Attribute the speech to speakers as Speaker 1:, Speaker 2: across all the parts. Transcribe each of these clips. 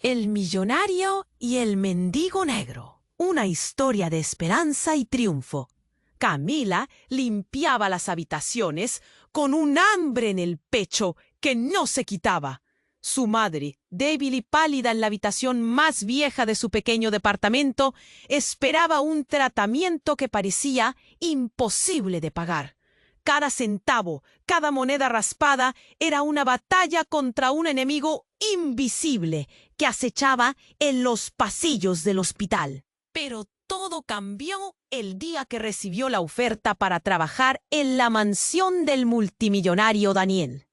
Speaker 1: El millonario y el mendigo negro. Una historia de esperanza y triunfo. Camila limpiaba las habitaciones con un hambre en el pecho que no se quitaba. Su madre, débil y pálida en la habitación más vieja de su pequeño departamento, esperaba un tratamiento que parecía imposible de pagar. Cada centavo, cada moneda raspada era una batalla contra un enemigo invisible que acechaba en los pasillos del hospital. Pero todo cambió el día que recibió la oferta para trabajar en la mansión del multimillonario Daniel.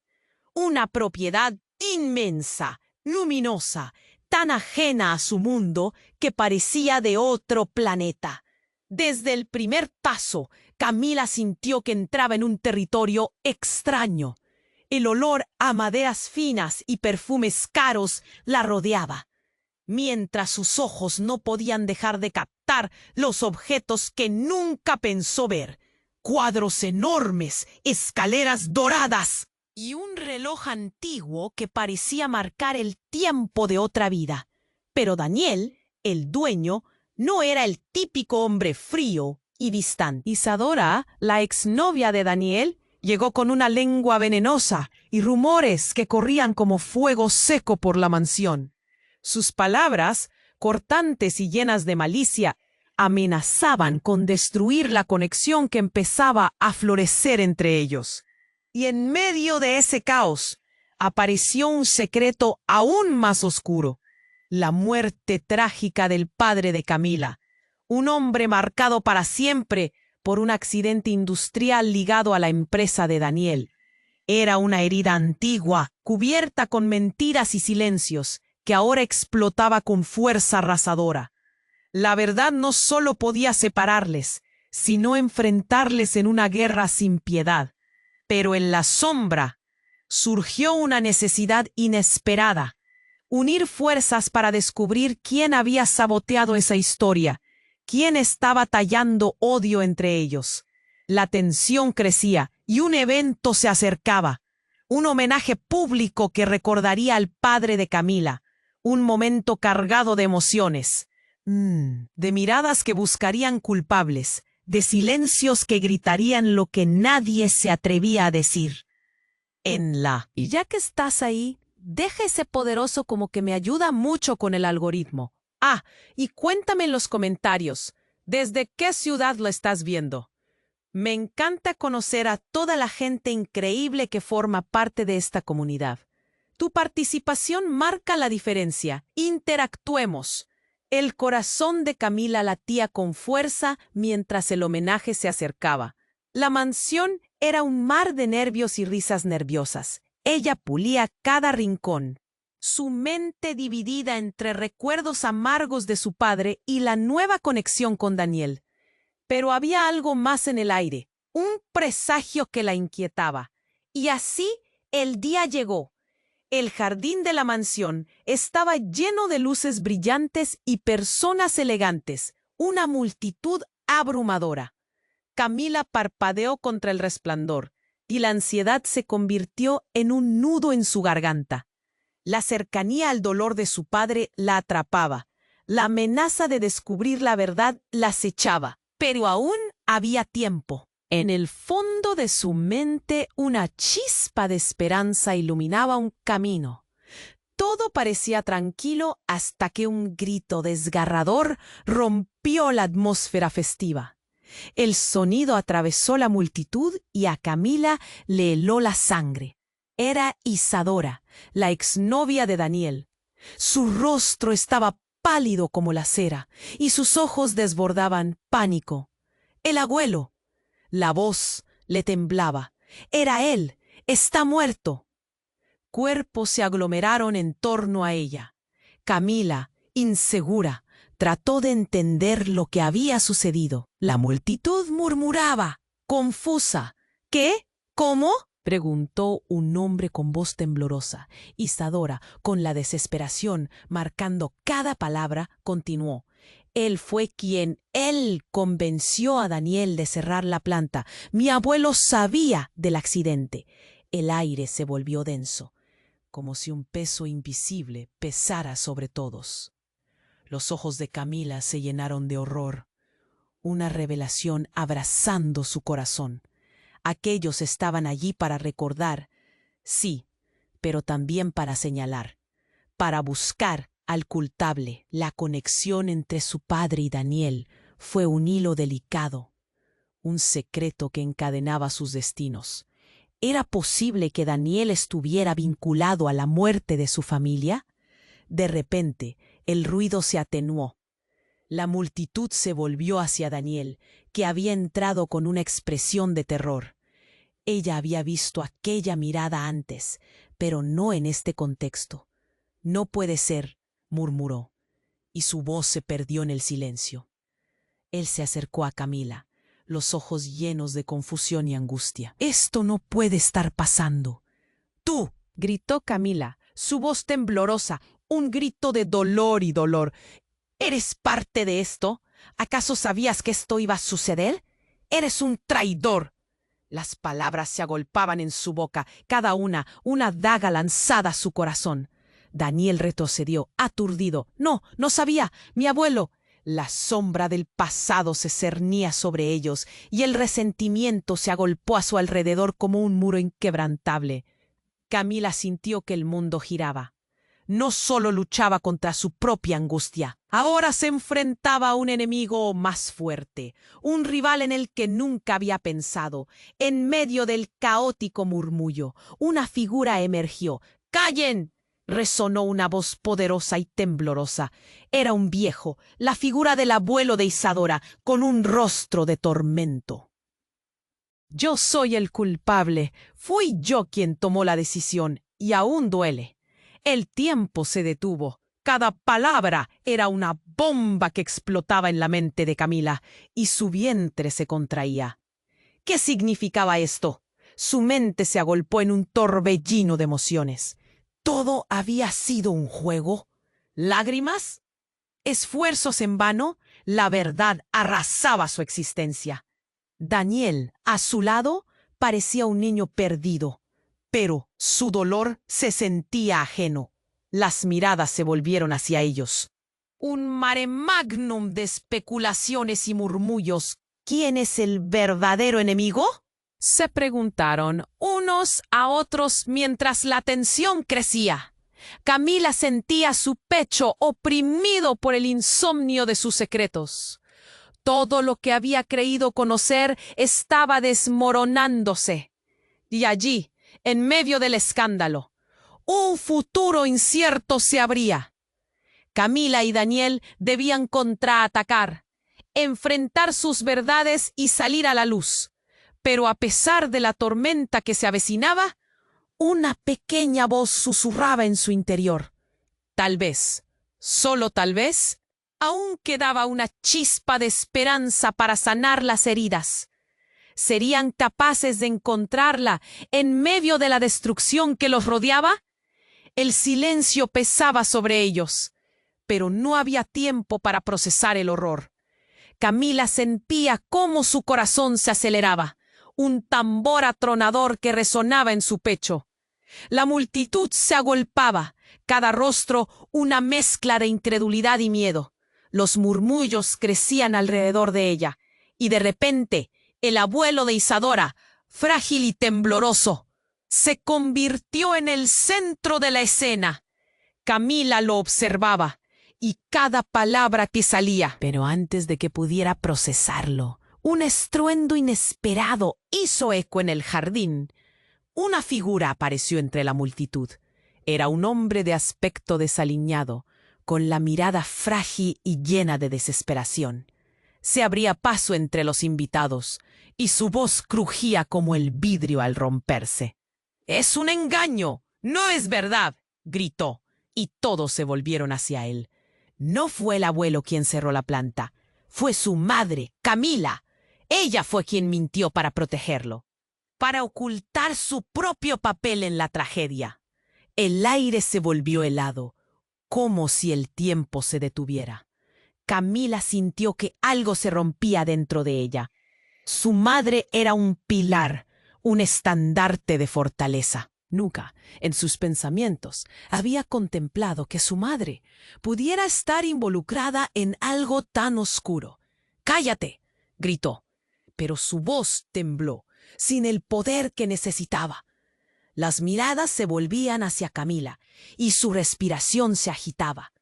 Speaker 1: Una propiedad inmensa, luminosa, tan ajena a su mundo que parecía de otro planeta. Desde el primer paso, Camila sintió que entraba en un territorio extraño. El olor a maderas finas y perfumes caros la rodeaba, mientras sus ojos no podían dejar de captar los objetos que nunca pensó ver: cuadros enormes, escaleras doradas y un reloj antiguo que parecía marcar el tiempo de otra vida. Pero Daniel, el dueño, no era el típico hombre frío y distante. Isadora, la exnovia de Daniel, llegó con una lengua venenosa y rumores que corrían como fuego seco por la mansión. Sus palabras, cortantes y llenas de malicia, amenazaban con destruir la conexión que empezaba a florecer entre ellos. Y en medio de ese caos apareció un secreto aún más oscuro: la muerte trágica del padre de Camila, un hombre marcado para siempre por un accidente industrial ligado a la empresa de Daniel. Era una herida antigua, cubierta con mentiras y silencios, que ahora explotaba con fuerza arrasadora. La verdad no solo podía separarles, sino enfrentarles en una guerra sin piedad. Pero en la sombra surgió una necesidad inesperada: unir fuerzas para descubrir quién había saboteado esa historia, quién estaba tallando odio entre ellos. La tensión crecía y un evento se acercaba: un homenaje público que recordaría al padre de Camila, un momento cargado de emociones, de miradas que buscarían culpables, de silencios que gritarían lo que nadie se atrevía a decir. Y ya que estás ahí, deja ese poderoso como que me ayuda mucho con el algoritmo. Y cuéntame en los comentarios, ¿desde qué ciudad lo estás viendo? Me encanta conocer a toda la gente increíble que forma parte de esta comunidad. Tu participación marca la diferencia. Interactuemos. El corazón de Camila latía con fuerza mientras el homenaje se acercaba. La mansión era un mar de nervios y risas nerviosas. Ella pulía cada rincón, su mente dividida entre recuerdos amargos de su padre y la nueva conexión con Daniel. Pero había algo más en el aire, un presagio que la inquietaba. Y así el día llegó. El jardín de la mansión estaba lleno de luces brillantes y personas elegantes, una multitud abrumadora. Camila parpadeó contra el resplandor, y la ansiedad se convirtió en un nudo en su garganta. La cercanía al dolor de su padre la atrapaba. La amenaza de descubrir la verdad la acechaba. Pero aún había tiempo. En el fondo de su mente una chispa de esperanza iluminaba un camino. Todo parecía tranquilo hasta que un grito desgarrador rompió la atmósfera festiva. El sonido atravesó la multitud y a Camila le heló la sangre. Era Isadora, la exnovia de Daniel. Su rostro estaba pálido como la cera y sus ojos desbordaban pánico. El abuelo. La voz le temblaba. Era él. Está muerto. Cuerpos se aglomeraron en torno a ella. Camila, insegura, trató de entender lo que había sucedido. La multitud murmuraba, confusa. ¿Qué? ¿Cómo?, preguntó un hombre con voz temblorosa. Isadora, con la desesperación marcando cada palabra, continuó. Él fue quien convenció a Daniel de cerrar la planta. Mi abuelo sabía del accidente. El aire se volvió denso. como si un peso invisible pesara sobre todos. Los ojos de Camila se llenaron de horror, una revelación abrazando su corazón. Aquellos estaban allí para recordar, sí, pero también para señalar, para buscar al culpable. La conexión entre su padre y Daniel fue un hilo delicado, un secreto que encadenaba sus destinos. ¿Era posible que Daniel estuviera vinculado a la muerte de su familia? De repente, el ruido se atenuó. La multitud se volvió hacia Daniel, que había entrado con una expresión de terror. Ella había visto aquella mirada antes, pero no en este contexto. «No puede ser», murmuró, y su voz se perdió en el silencio. Él se acercó a Camila, los ojos llenos de confusión y angustia. «Esto no puede estar pasando». «¡Tú!», gritó Camila, su voz temblorosa, un grito de dolor y dolor. «¿Eres parte de esto? ¿Acaso sabías que esto iba a suceder? ¡Eres un traidor!». Las palabras se agolpaban en su boca, cada una daga lanzada a su corazón. Daniel retrocedió, aturdido. «No, no sabía. Mi abuelo». La sombra del pasado se cernía sobre ellos y el resentimiento se agolpó a su alrededor como un muro inquebrantable. Camila sintió que el mundo giraba. No solo luchaba contra su propia angustia, ahora se enfrentaba a un enemigo más fuerte, un rival en el que nunca había pensado. En medio del caótico murmullo, una figura emergió. «¡Callen!», resonó una voz poderosa y temblorosa. Era un viejo, la figura del abuelo de Isadora, con un rostro de tormento. «Yo soy el culpable. Fui yo quien tomó la decisión, y aún duele». El tiempo se detuvo. Cada palabra era una bomba que explotaba en la mente de Camila, y su vientre se contraía. ¿Qué significaba esto? Su mente se agolpó en un torbellino de emociones. ¿Todo había sido un juego? ¿Lágrimas? ¿Esfuerzos en vano? La verdad arrasaba su existencia. Daniel, a su lado, parecía un niño perdido, pero su dolor se sentía ajeno. Las miradas se volvieron hacia ellos. Un mare magnum de especulaciones y murmullos. ¿Quién es el verdadero enemigo?, se preguntaron unos a otros mientras la tensión crecía. Camila sentía su pecho oprimido por el insomnio de sus secretos. Todo lo que había creído conocer estaba desmoronándose. Y allí, en medio del escándalo, un futuro incierto se abría. Camila y Daniel debían contraatacar, enfrentar sus verdades y salir a la luz. Pero a pesar de la tormenta que se avecinaba, una pequeña voz susurraba en su interior. Tal vez, solo tal vez, aún quedaba una chispa de esperanza para sanar las heridas. ¿Serían capaces de encontrarla en medio de la destrucción que los rodeaba? El silencio pesaba sobre ellos, pero no había tiempo para procesar el horror. Camila sentía cómo su corazón se aceleraba, un tambor atronador que resonaba en su pecho. La multitud se agolpaba, cada rostro una mezcla de incredulidad y miedo. Los murmullos crecían alrededor de ella, y de repente el abuelo de Isadora, frágil y tembloroso, se convirtió en el centro de la escena. Camila lo observaba, y cada palabra que salía. Pero antes de que pudiera procesarlo, un estruendo inesperado hizo eco en el jardín. Una figura apareció entre la multitud. Era un hombre de aspecto desaliñado, con la mirada frágil y llena de desesperación. Se abría paso entre los invitados, y su voz crujía como el vidrio al romperse. «¡Es un engaño! ¡No es verdad!», gritó, y todos se volvieron hacia él. No fue el abuelo quien cerró la planta, fue su madre, Camila. Ella fue quien mintió para protegerlo, para ocultar su propio papel en la tragedia. El aire se volvió helado, como si el tiempo se detuviera. Camila sintió que algo se rompía dentro de ella. Su madre era un pilar, un estandarte de fortaleza. Nunca, en sus pensamientos, había contemplado que su madre pudiera estar involucrada en algo tan oscuro. «¡Cállate!», gritó, pero su voz tembló, sin el poder que necesitaba. Las miradas se volvían hacia Camila, y su respiración se agitaba.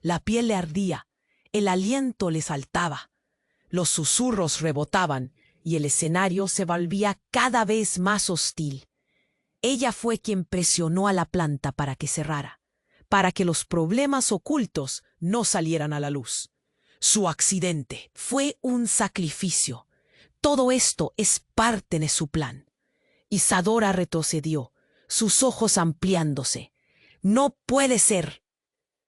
Speaker 1: La piel le ardía, el aliento le saltaba. Los susurros rebotaban, y el escenario se volvía cada vez más hostil. Ella fue quien presionó a la planta para que cerrara, para que los problemas ocultos no salieran a la luz. Su accidente fue un sacrificio. Todo esto es parte de su plan. Isadora retrocedió, sus ojos ampliándose. «No puede ser».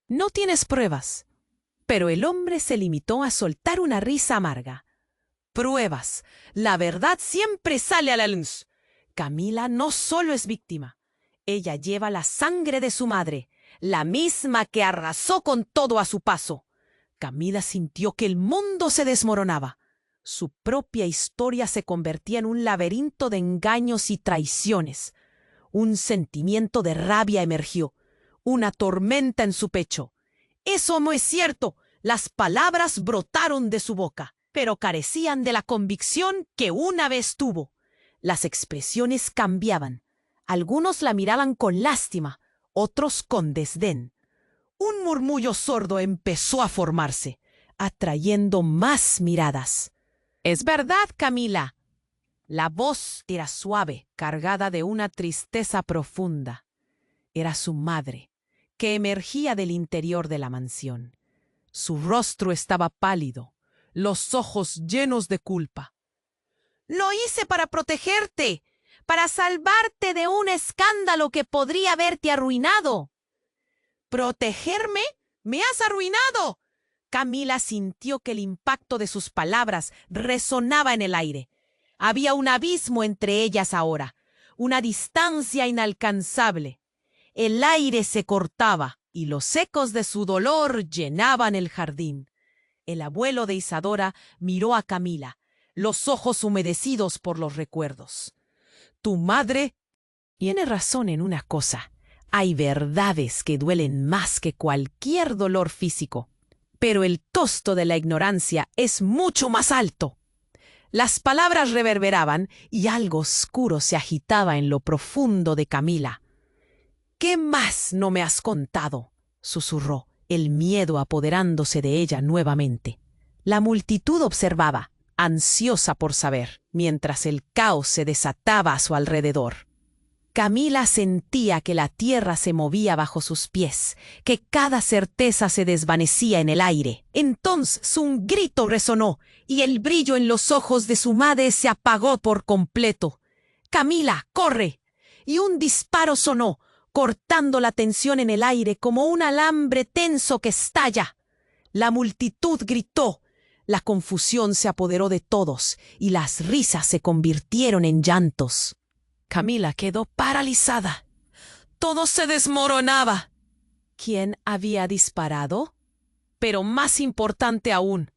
Speaker 1: «No tienes pruebas». Pero el hombre se limitó a soltar una risa amarga. «Pruebas. La verdad siempre sale a la luz. Camila no solo es víctima. Ella lleva la sangre de su madre, la misma que arrasó con todo a su paso». Camila sintió que el mundo se desmoronaba. Su propia historia se convertía en un laberinto de engaños y traiciones. Un sentimiento de rabia emergió, una tormenta en su pecho. «Eso no es cierto». Las palabras brotaron de su boca, pero carecían de la convicción que una vez tuvo. Las expresiones cambiaban. Algunos la miraban con lástima, otros con desdén. Un murmullo sordo empezó a formarse, atrayendo más miradas. «Es verdad, Camila». La voz era suave, cargada de una tristeza profunda. Era su madre, que emergía del interior de la mansión. Su rostro estaba pálido, los ojos llenos de culpa. «Lo hice para protegerte, para salvarte de un escándalo que podría haberte arruinado». «¿Protegerme? ¡Me has arruinado!». Camila sintió que el impacto de sus palabras resonaba en el aire. Había un abismo entre ellas ahora, una distancia inalcanzable. El aire se cortaba y los ecos de su dolor llenaban el jardín. El abuelo de Isadora miró a Camila, los ojos humedecidos por los recuerdos. «Tu madre tiene razón en una cosa. Hay verdades que duelen más que cualquier dolor físico. Pero el costo de la ignorancia es mucho más alto». Las palabras reverberaban y algo oscuro se agitaba en lo profundo de Camila. «¿Qué más no me has contado?», susurró, el miedo apoderándose de ella nuevamente. La multitud observaba, ansiosa por saber, mientras el caos se desataba a su alrededor. Camila sentía que la tierra se movía bajo sus pies, que cada certeza se desvanecía en el aire. Entonces un grito resonó y el brillo en los ojos de su madre se apagó por completo. «Camila, corre». Y un disparo sonó, cortando la tensión en el aire como un alambre tenso que estalla. La multitud gritó. La confusión se apoderó de todos y las risas se convirtieron en llantos. Camila quedó paralizada. Todo se desmoronaba. ¿Quién había disparado? Pero más importante aún,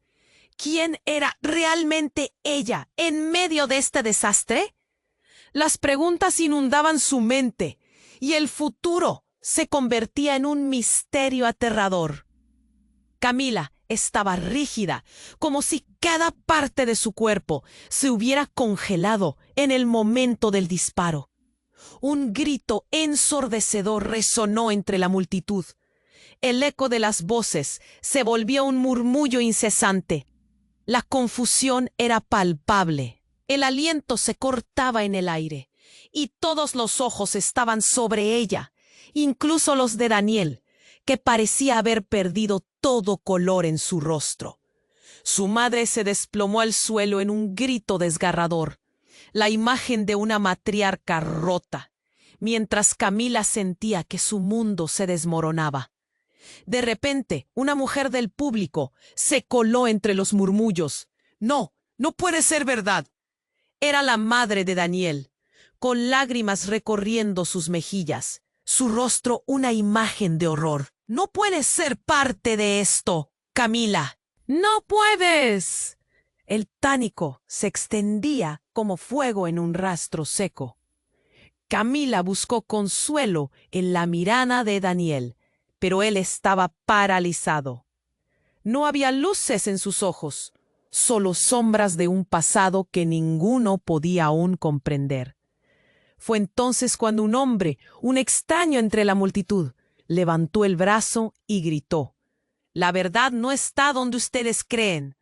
Speaker 1: ¿quién era realmente ella en medio de este desastre? Las preguntas inundaban su mente y el futuro se convertía en un misterio aterrador. Camila estaba rígida, como si cada parte de su cuerpo se hubiera congelado en el momento del disparo. Un grito ensordecedor resonó entre la multitud. El eco de las voces se volvió un murmullo incesante. La confusión era palpable. El aliento se cortaba en el aire, y todos los ojos estaban sobre ella, incluso los de Daniel, que parecía haber perdido todo color en su rostro. Su madre se desplomó al suelo en un grito desgarrador, la imagen de una matriarca rota, mientras Camila sentía que su mundo se desmoronaba. De repente, una mujer del público se coló entre los murmullos. «No, no puede ser verdad». Era la madre de Daniel, con lágrimas recorriendo sus mejillas, su rostro una imagen de horror. «No puedes ser parte de esto, Camila». «¡No puedes!». El pánico se extendía como fuego en un rastro seco. Camila buscó consuelo en la mirada de Daniel, pero él estaba paralizado. No había luces en sus ojos, solo sombras de un pasado que ninguno podía aún comprender. Fue entonces cuando un hombre, un extraño entre la multitud, levantó el brazo y gritó: «La verdad no está donde ustedes creen».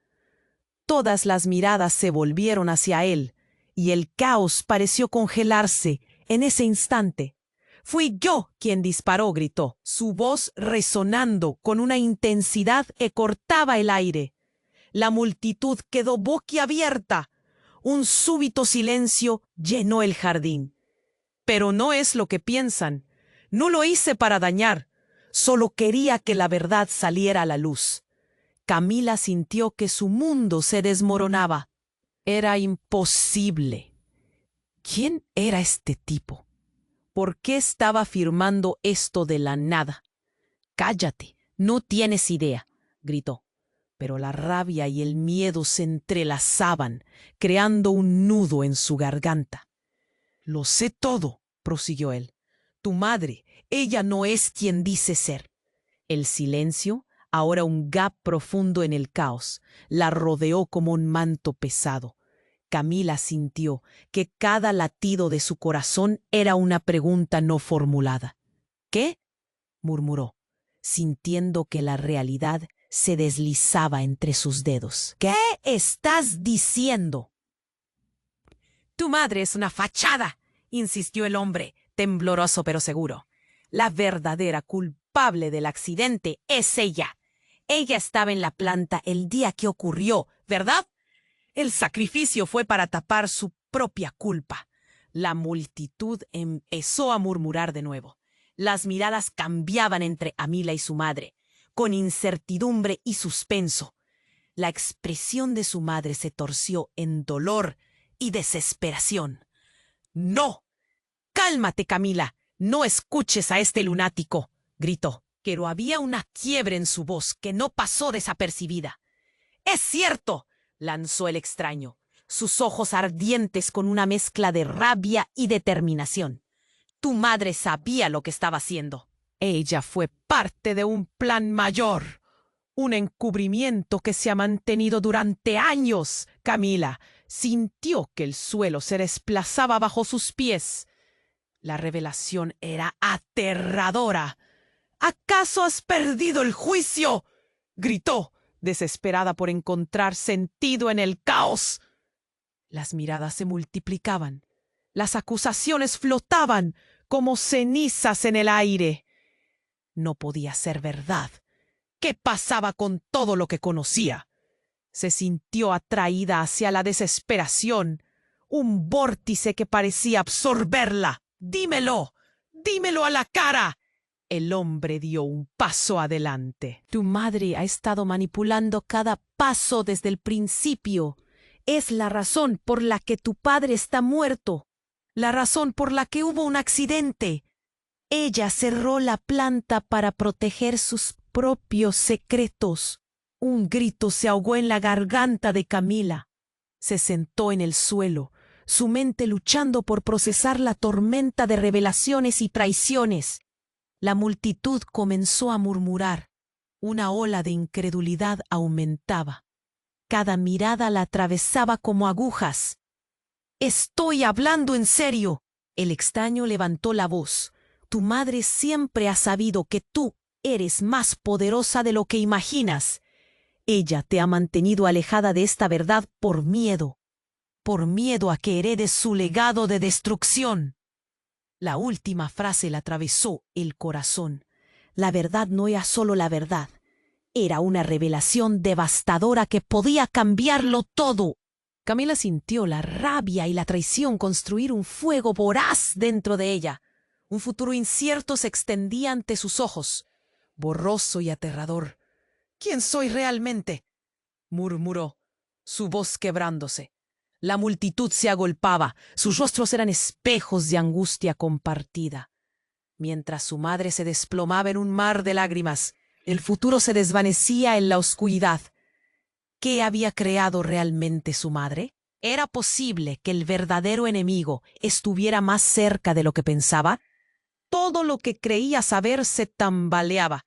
Speaker 1: Todas las miradas se volvieron hacia él, y el caos pareció congelarse en ese instante. «Fui yo quien disparó», gritó, su voz resonando con una intensidad que cortaba el aire. La multitud quedó boquiabierta. Un súbito silencio llenó el jardín. «Pero no es lo que piensan. No lo hice para dañar. Solo quería que la verdad saliera a la luz». Camila sintió que su mundo se desmoronaba. Era imposible. ¿Quién era este tipo? ¿Por qué estaba afirmando esto de la nada? «Cállate, no tienes idea», gritó. Pero la rabia y el miedo se entrelazaban, creando un nudo en su garganta. «Lo sé todo», prosiguió él. «Tu madre, ella no es quien dice ser». El silencio, ahora un gap profundo en el caos, la rodeó como un manto pesado. Camila sintió que cada latido de su corazón era una pregunta no formulada. «¿Qué?», murmuró, sintiendo que la realidad se deslizaba entre sus dedos. «¿Qué estás diciendo?» «Tu madre es una fachada», insistió el hombre, tembloroso pero seguro. «La verdadera culpable del accidente es ella. Ella estaba en la planta el día que ocurrió, ¿verdad? El sacrificio fue para tapar su propia culpa». La multitud empezó a murmurar de nuevo. Las miradas cambiaban entre Camila y su madre, con incertidumbre y suspenso. La expresión de su madre se torció en dolor y desesperación. «No. Cálmate, Camila. No escuches a este lunático», gritó, pero había una quiebre en su voz que no pasó desapercibida. «Es cierto», lanzó el extraño, sus ojos ardientes con una mezcla de rabia y determinación. «Tu madre sabía lo que estaba haciendo. Ella fue parte de un plan mayor, un encubrimiento que se ha mantenido durante años». Camila sintió que el suelo se desplazaba bajo sus pies. La revelación era aterradora. «¿Acaso has perdido el juicio?», gritó, desesperada por encontrar sentido en el caos. Las miradas se multiplicaban. Las acusaciones flotaban como cenizas en el aire. No podía ser verdad. ¿Qué pasaba con todo lo que conocía? Se sintió atraída hacia la desesperación, un vórtice que parecía absorberla. «Dímelo, dímelo a la cara». El hombre dio un paso adelante. «Tu madre ha estado manipulando cada paso desde el principio. Es la razón por la que tu padre está muerto, la razón por la que hubo un accidente. Ella cerró la planta para proteger sus propios secretos». Un grito se ahogó en la garganta de Camila. Se sentó en el suelo, su mente luchando por procesar la tormenta de revelaciones y traiciones. La multitud comenzó a murmurar. Una ola de incredulidad aumentaba. Cada mirada la atravesaba como agujas. «Estoy hablando en serio». El extraño levantó la voz. «Tu madre siempre ha sabido que tú eres más poderosa de lo que imaginas. Ella te ha mantenido alejada de esta verdad por miedo a que heredes su legado de destrucción». La última frase le atravesó el corazón. La verdad no era solo la verdad. Era una revelación devastadora que podía cambiarlo todo. Camila sintió la rabia y la traición construir un fuego voraz dentro de ella. Un futuro incierto se extendía ante sus ojos, borroso y aterrador. «¿Quién soy realmente?», murmuró, su voz quebrándose. La multitud se agolpaba, sus rostros eran espejos de angustia compartida. Mientras su madre se desplomaba en un mar de lágrimas, el futuro se desvanecía en la oscuridad. ¿Qué había creado realmente su madre? ¿Era posible que el verdadero enemigo estuviera más cerca de lo que pensaba? Todo lo que creía saber se tambaleaba,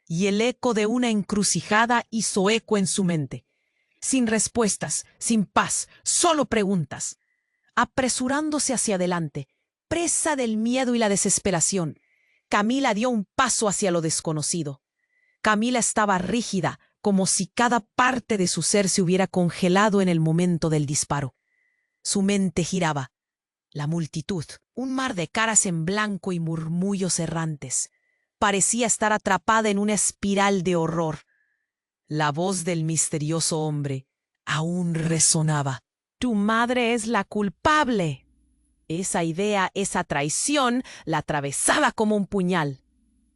Speaker 1: y el eco de una encrucijada hizo eco en su mente. Sin respuestas, sin paz, solo preguntas. Apresurándose hacia adelante, presa del miedo y la desesperación, Camila dio un paso hacia lo desconocido. Camila estaba rígida, como si cada parte de su ser se hubiera congelado en el momento del disparo. Su mente giraba. La multitud, un mar de caras en blanco y murmullos errantes, parecía estar atrapada en una espiral de horror. La voz del misterioso hombre aún resonaba. «Tu madre es la culpable». Esa idea, esa traición, la atravesaba como un puñal.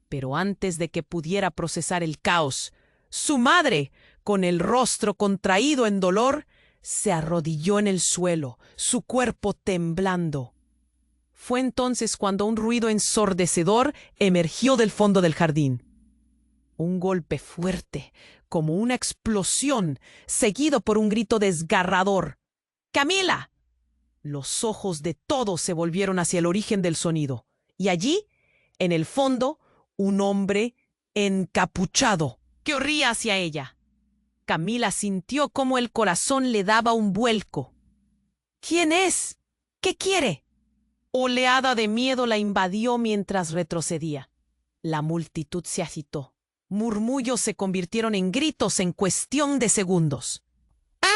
Speaker 1: Pero antes de que pudiera procesar el caos, su madre, con el rostro contraído en dolor, se arrodilló en el suelo, su cuerpo temblando. Fue entonces cuando un ruido ensordecedor emergió del fondo del jardín. Un golpe fuerte, como una explosión, seguido por un grito desgarrador. ¡Camila! Los ojos de todos se volvieron hacia el origen del sonido, y allí, en el fondo, un hombre encapuchado corría hacia ella. Camila sintió cómo el corazón le daba un vuelco. ¿Quién es? ¿Qué quiere? Oleada de miedo la invadió mientras retrocedía. La multitud se agitó. Murmullos se convirtieron en gritos en cuestión de segundos.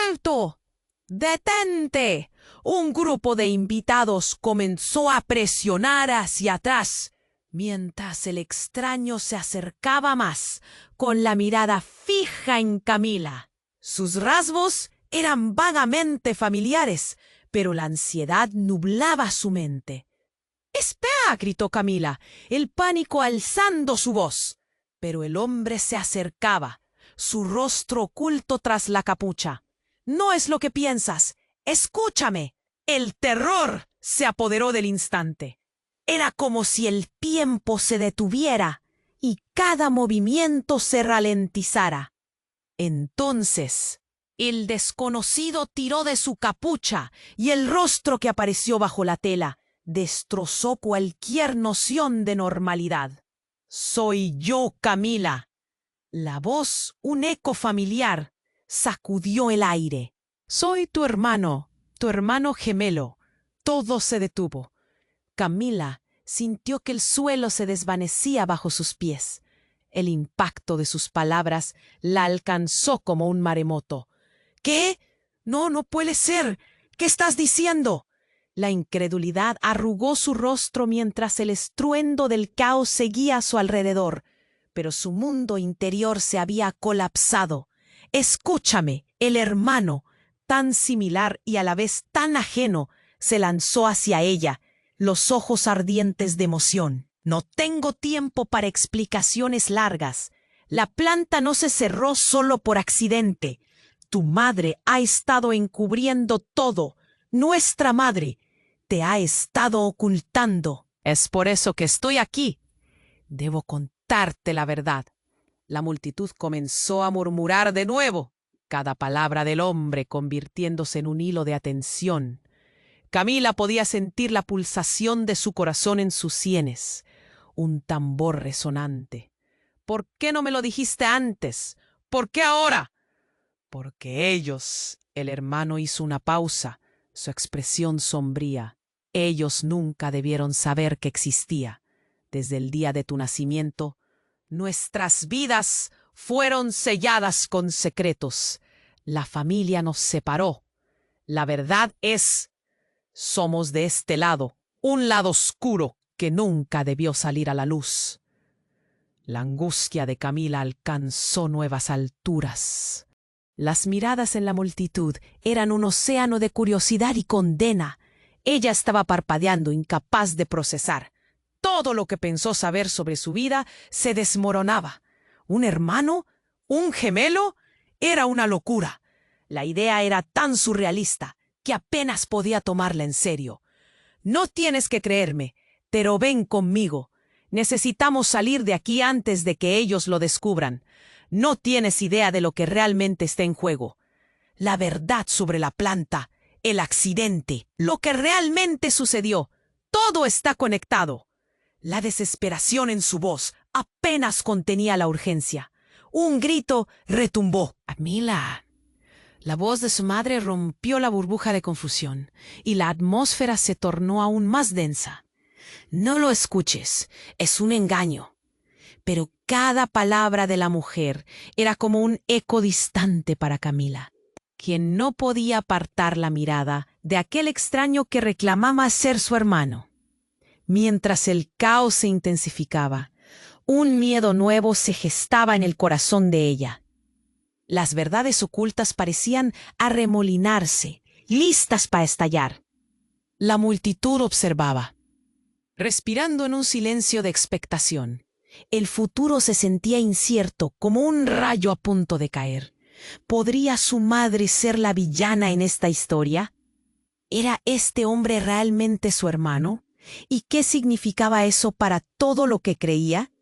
Speaker 1: ¡Alto! ¡Detente! Un grupo de invitados comenzó a presionar hacia atrás, mientras el extraño se acercaba más, con la mirada fija en Camila. Sus rasgos eran vagamente familiares, pero la ansiedad nublaba su mente. «¡Espera!», gritó Camila, el pánico alzando su voz. Pero el hombre se acercaba, su rostro oculto tras la capucha. «No es lo que piensas. Escúchame». El terror se apoderó del instante. Era como si el tiempo se detuviera y cada movimiento se ralentizara. Entonces, el desconocido tiró de su capucha y el rostro que apareció bajo la tela destrozó cualquier noción de normalidad. «Soy yo, Camila». La voz, un eco familiar, sacudió el aire. «Soy tu hermano gemelo». Todo se detuvo. Camila sintió que el suelo se desvanecía bajo sus pies. El impacto de sus palabras la alcanzó como un maremoto. «¿Qué? No puede ser. ¿Qué estás diciendo?» La incredulidad arrugó su rostro mientras el estruendo del caos seguía a su alrededor, pero su mundo interior se había colapsado. «Escúchame». El hermano, tan similar y a la vez tan ajeno, se lanzó hacia ella, los ojos ardientes de emoción. «No tengo tiempo para explicaciones largas. La planta no se cerró solo por accidente. Tu madre ha estado encubriendo todo. Nuestra madre te ha estado ocultando. Es por eso que estoy aquí. Debo contarte la verdad». La multitud comenzó a murmurar de nuevo, cada palabra del hombre convirtiéndose en un hilo de atención. Camila podía sentir la pulsación de su corazón en sus sienes, un tambor resonante. «¿Por qué no me lo dijiste antes? ¿Por qué ahora?» «Porque ellos», el hermano hizo una pausa, su expresión sombría. «Ellos nunca debieron saber que existía. Desde el día de tu nacimiento, nuestras vidas fueron selladas con secretos. La familia nos separó. La verdad es, somos de este lado, un lado oscuro que nunca debió salir a la luz». La angustia de Camila alcanzó nuevas alturas. Las miradas en la multitud eran un océano de curiosidad y condena. Ella estaba parpadeando, incapaz de procesar. Todo lo que pensó saber sobre su vida se desmoronaba. ¿Un hermano? ¿Un gemelo? Era una locura. La idea era tan surrealista que apenas podía tomarla en serio. «No tienes que creerme, pero ven conmigo. Necesitamos salir de aquí antes de que ellos lo descubran. No tienes idea de lo que realmente está en juego. La verdad sobre la planta el accidente, lo que realmente sucedió. Todo está conectado. La desesperación en su voz apenas contenía la urgencia. Un grito retumbó. Camila. La voz de su madre rompió la burbuja de confusión y la atmósfera se tornó aún más densa. No lo escuches, es un engaño. Pero cada palabra de la mujer era como un eco distante para Camila, quien no podía apartar la mirada de aquel extraño que reclamaba ser su hermano. Mientras el caos se intensificaba, un miedo nuevo se gestaba en el corazón de ella. Las verdades ocultas parecían arremolinarse, listas para estallar. La multitud observaba, respirando en un silencio de expectación. El futuro se sentía incierto, como un rayo a punto de caer. ¿Podría su madre ser la villana en esta historia? ¿Era este hombre realmente su hermano? ¿Y qué significaba eso para todo lo que creía?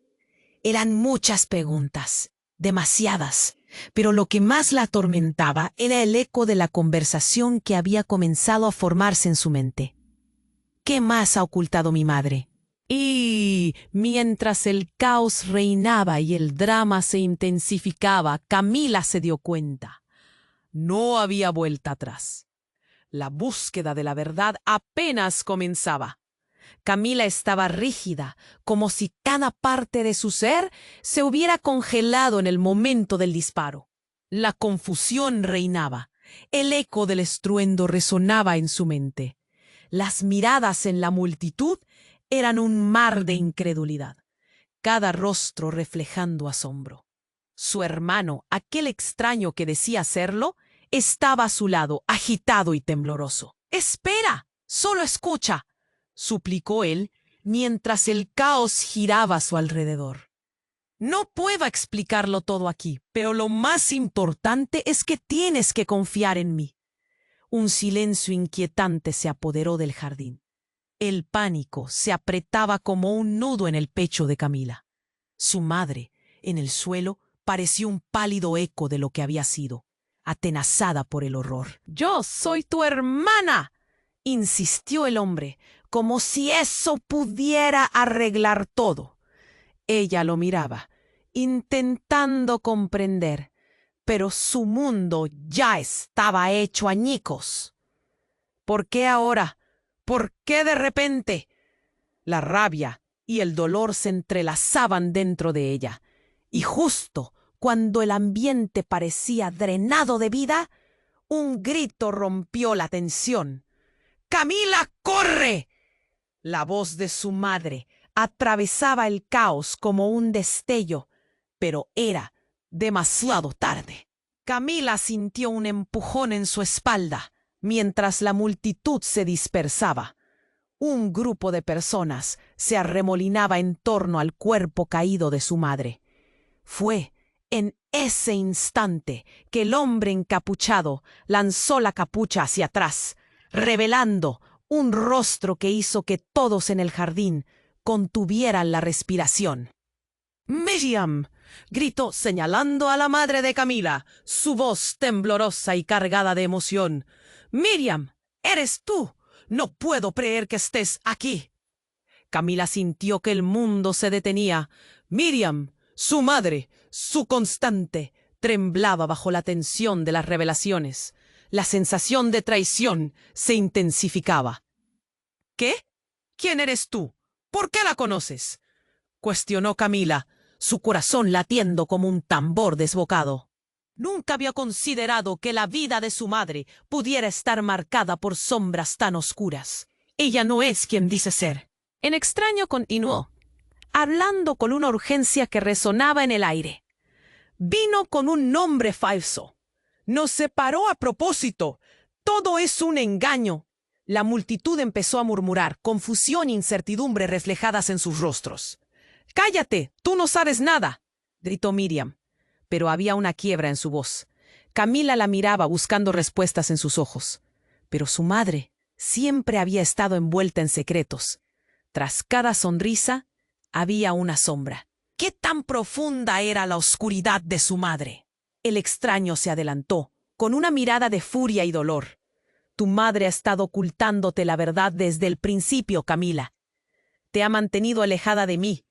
Speaker 1: Eran muchas preguntas, demasiadas, pero lo que más la atormentaba era el eco de la conversación que había comenzado a formarse en su mente. ¿Qué más ha ocultado mi madre? Y mientras el caos reinaba y el drama se intensificaba, Camila se dio cuenta. No había vuelta atrás. La búsqueda de la verdad apenas comenzaba. Camila estaba rígida, como si cada parte de su ser se hubiera congelado en el momento del disparo. La confusión reinaba. El eco del estruendo resonaba en su mente. Las miradas en la multitud eran un mar de incredulidad, cada rostro reflejando asombro. Su hermano, aquel extraño que decía serlo, estaba a su lado, agitado y tembloroso. «¡Espera! ¡Solo escucha!», suplicó él, mientras el caos giraba a su alrededor. «No puedo explicarlo todo aquí, pero lo más importante es que tienes que confiar en mí». Un silencio inquietante se apoderó del jardín. El pánico se apretaba como un nudo en el pecho de Camila. Su madre, en el suelo, pareció un pálido eco de lo que había sido, atenazada por el horror. «Yo soy tu hermana», insistió el hombre, como si eso pudiera arreglar todo. Ella lo miraba, intentando comprender, pero su mundo ya estaba hecho añicos. ¿Por qué ahora? ¿Por qué de repente? La rabia y el dolor se entrelazaban dentro de ella, y justo cuando el ambiente parecía drenado de vida, un grito rompió la tensión. «¡Camila, corre!». La voz de su madre atravesaba el caos como un destello, pero era demasiado tarde. Camila sintió un empujón en su espalda mientras la multitud se dispersaba. Un grupo de personas se arremolinaba en torno al cuerpo caído de su madre. Fue en ese instante que el hombre encapuchado lanzó la capucha hacia atrás, revelando un rostro que hizo que todos en el jardín contuvieran la respiración. «¡Miriam!», gritó señalando a la madre de Camila, su voz temblorosa y cargada de emoción. «¡Miriam! ¡Eres tú! No puedo creer que estés aquí». Camila sintió que el mundo se detenía. Miriam, su madre, su constante, temblaba bajo la tensión de las revelaciones. La sensación de traición se intensificaba. «¿Qué? ¿Quién eres tú? ¿Por qué la conoces?», cuestionó Camila, su corazón latiendo como un tambor desbocado. Nunca había considerado que la vida de su madre pudiera estar marcada por sombras tan oscuras. «Ella no es quien dice ser». En extraño continuó, hablando con una urgencia que resonaba en el aire. «Vino con un nombre falso. Nos separó a propósito. Todo es un engaño». La multitud empezó a murmurar, confusión e incertidumbre reflejadas en sus rostros. «¡Cállate! ¡Tú no sabes nada!», gritó Miriam, pero había una quiebra en su voz. Camila la miraba buscando respuestas en sus ojos, pero su madre siempre había estado envuelta en secretos. Tras cada sonrisa había una sombra. ¿Qué tan profunda era la oscuridad de su madre? El extraño se adelantó, con una mirada de furia y dolor. Tu madre ha estado ocultándote la verdad desde el principio, Camila. Te ha mantenido alejada de mí,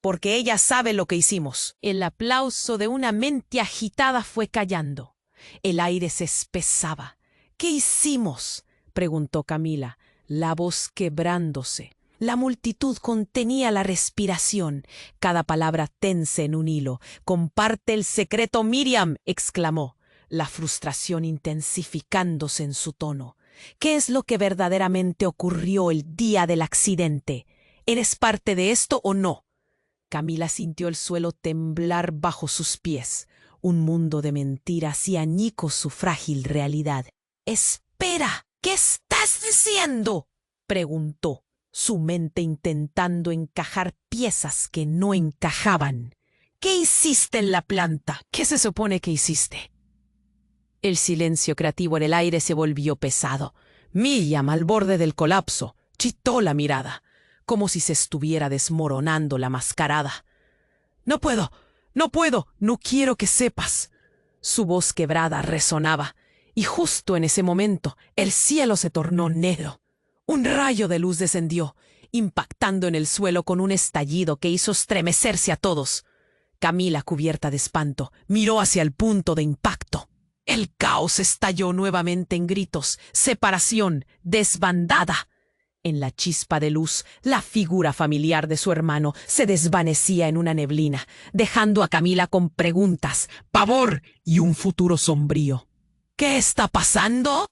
Speaker 1: porque ella sabe lo que hicimos. El aplauso de una mente agitada fue callando. El aire se espesaba. ¿Qué hicimos?, preguntó Camila, la voz quebrándose. La multitud contenía la respiración, cada palabra tensa en un hilo. «Comparte el secreto, Miriam», exclamó, la frustración intensificándose en su tono. «¿Qué es lo que verdaderamente ocurrió el día del accidente? ¿Eres parte de esto o no?» Camila sintió el suelo temblar bajo sus pies. Un mundo de mentiras y añicos su frágil realidad. «Espera, ¿qué estás diciendo?», preguntó, su mente intentando encajar piezas que no encajaban. «¿Qué hiciste en la planta? ¿Qué se supone que hiciste?». El silencio creativo en el aire se volvió pesado. Miriam, al borde del colapso, chitó la mirada, como si se estuviera desmoronando la mascarada. «No puedo, no quiero que sepas». Su voz quebrada resonaba, y justo en ese momento el cielo se tornó negro. Un rayo de luz descendió, impactando en el suelo con un estallido que hizo estremecerse a todos. Camila, cubierta de espanto, miró hacia el punto de impacto. El caos estalló nuevamente en gritos, separación, desbandada. En la chispa de luz, la figura familiar de su hermano se desvanecía en una neblina, dejando a Camila con preguntas, pavor y un futuro sombrío. «¿Qué está pasando?».